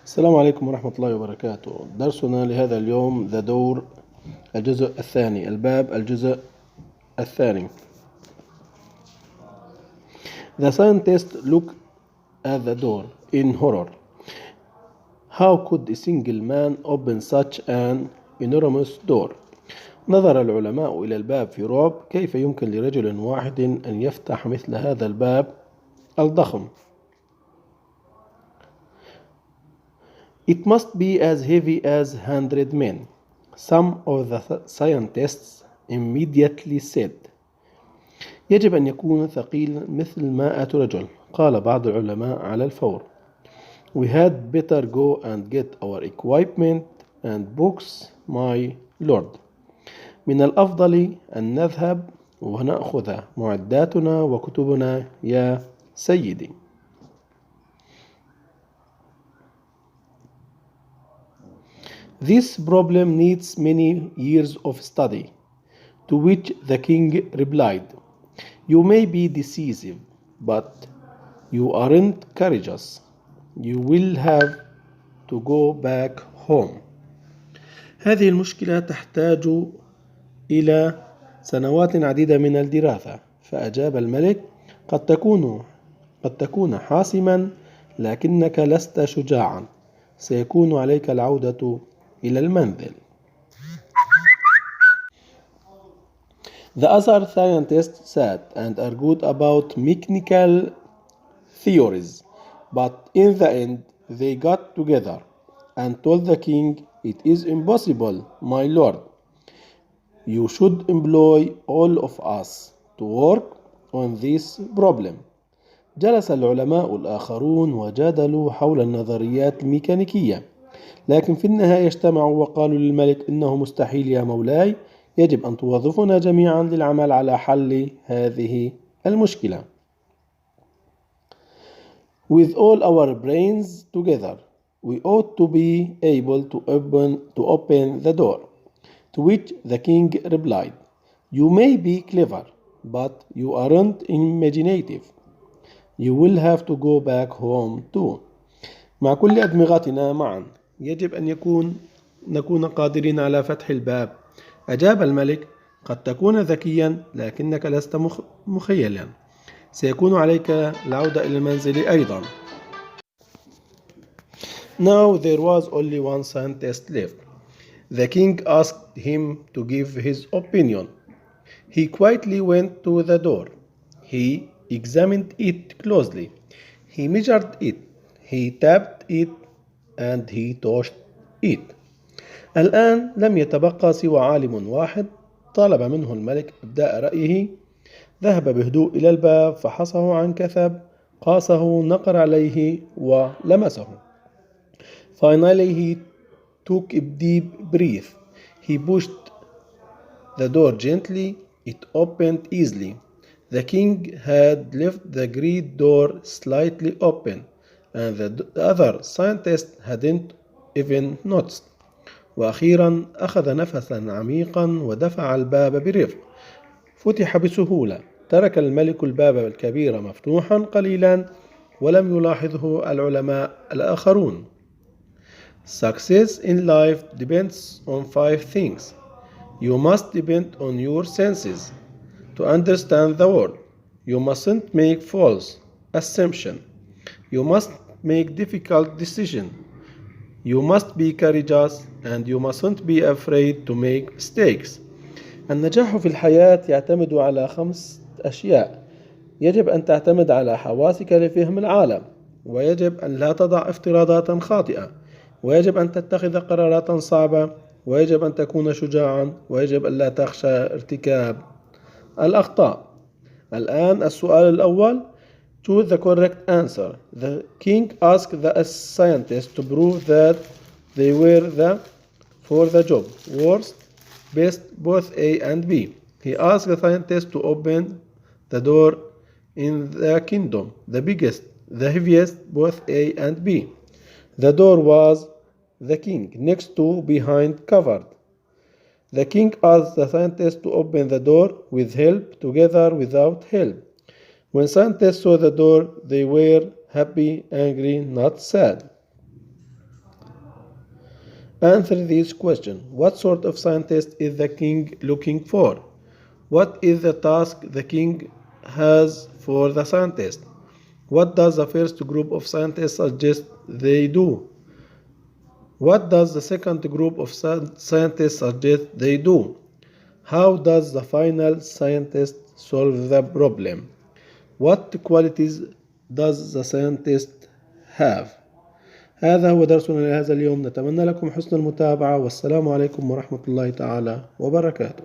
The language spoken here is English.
السلام عليكم ورحمة الله وبركاته. درسنا لهذا اليوم The Door الجزء الثاني، الباب الجزء الثاني. The scientist looked at the door in horror. How could a single man open such an enormous door? نظر العلماء إلى الباب في رعب. كيف يمكن لرجل واحد أن يفتح مثل هذا الباب الضخم؟ It must be as heavy as 100 men. Some of the scientists immediately said. يجب أن يكون ثقيل مثل 100 رجل. قال بعض العلماء على الفور. We had better go and get our equipment and books, my lord. من الأفضل أن نذهب ونأخذ معداتنا وكتبنا يا سيدي. This problem needs many years of study. To which the king replied, You may be decisive, but you aren't courageous. You will have to go back home. هذه المشكلة تحتاج إلى سنوات عديدة من الدراسة. فأجاب الملك قد تكون حاسما، لكنك لست شجاعا. سيكون عليك العودة إلى المنزل. The other scientists sat and argued about mechanical theories, but in the end they got together and told the king, It is impossible, my lord. You should employ all of us to work on this problem. جلس العلماء الآخرون وجادلوا حول النظريات الميكانيكية، لكن في النهاية اجتمعوا وقالوا للملك إنه مستحيل يا مولاي، يجب أن توظفنا جميعا للعمل على حل هذه المشكلة. With all our brains together, we ought to be able to open the door. To which the king replied, You may be clever, but you aren't imaginative. You will have to go back home too. مع كل أدمغتنا معا يجب أن نكون قادرين على فتح الباب. أجاب الملك قد تكون ذكيا، لكنك لست مخيلا. سيكون عليك العودة إلى المنزل أيضا. Now there was only one scientist left. The king asked him to give his opinion. He quietly went to the door. He examined it closely. He measured it. He tapped it and he touched it. الآن لم يتبقى سوى عالم واحد. طلب منه الملك إبداء رأيه. ذهب بهدوء إلى الباب، فحصه عن كثب، قاسه، نقر عليه ولمسه. Finally he took a deep breath. He pushed the door gently. It opened easily. The king had left the great door slightly open, and the other scientists hadn't even noticed. وأخيرا أخذ نفسا عميقا ودفع الباب برفق. فتح بسهولة. ترك الملك الباب الكبير مفتوحا قليلا، ولم يلاحظه العلماء الآخرون. Success in life depends on 5 things. You must depend on your senses to understand the world. You mustn't make false assumptions. You must make difficult decisions. You must be courageous and you mustn't be afraid to make mistakes. النجاح في الحياة يعتمد على 5 أشياء. يجب أن تعتمد على حواسك لفهم العالم، ويجب أن لا تضع افتراضات خاطئة، ويجب أن تتخذ قرارات صعبة، ويجب أن تكون شجاعا، ويجب أن لا تخشى ارتكاب الأخطاء. الآن السؤال الأول. Choose the correct answer. The king asked the scientists to prove that they were for the job. Worst, best, both A and B. He asked the scientists to open the door in the kingdom. The biggest, the heaviest, both A and B. The door was the king, next to, behind, covered. The king asked the scientists to open the door with help, together, without help. When scientists saw the door, they were happy, angry, not sad. Answer this question. What sort of scientist is the king looking for? What is the task the king has for the scientist? What does the first group of scientists suggest they do? What does the second group of scientists suggest they do? How does the final scientist solve the problem? What qualities does the scientist have? هذا هو درسنا لهذا اليوم. نتمنى لكم حسن المتابعة، والسلام عليكم ورحمة الله تعالى وبركاته.